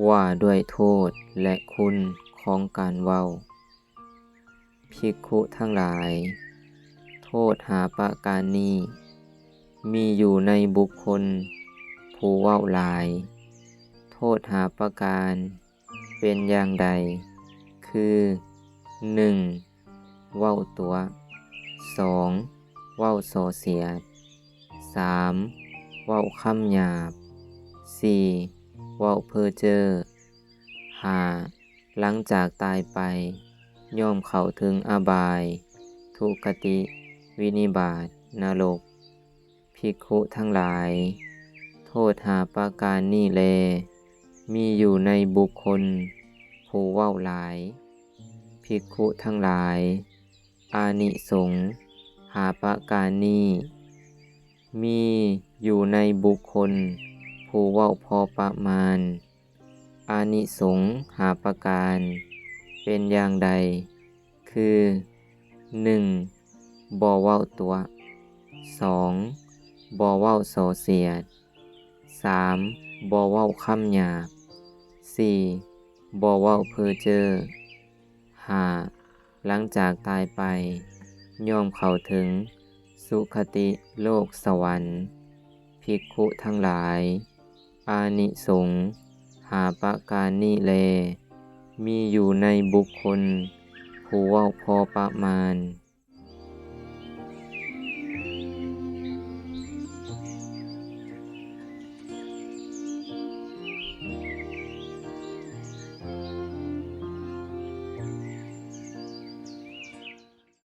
ว่าด้วยโทษและคุณของการเว้าภิกขุทั้งหลายโทษหาประการนี้มีอยู่ในบุคคลผู้เว้าหลายโทษหาประการเป็นอย่างใดคือ 1. เว้าตัว 2. เว้าส่อเสียด 3. เว้าคำหยาบ 4. เว้าเพ้อเจ้อ 5. หลังจากตายไปย่อมเข้าถึงอบายทุกติ วินิบาตนรกภิกขุทั้งหลายโทษหาประการนี้แลมีอยู่ในบุคคลผู้เว้าหลายภิกขุทั้งหลายอานิสงส์หาประการนี้มีอยู่ในบุคคลผู้เว้าพอประมาณอานิสงส์หาประการเป็นอย่างใดคือ 1. บ่เว้าตัว 2. บ่เว้าส่อเสียด 3. บ่เว้าคำหยาบ 4. บ่เว้าเพ้อเจ้อ 5. หลังจากตายไปย่อมเข้าถึงสุคติโลกสวรรค์ภิกขุทั้งหลายอานิสงส์หาประการนี้แลมีอยู่ในบุคคลผู้เว้าพอประมาณ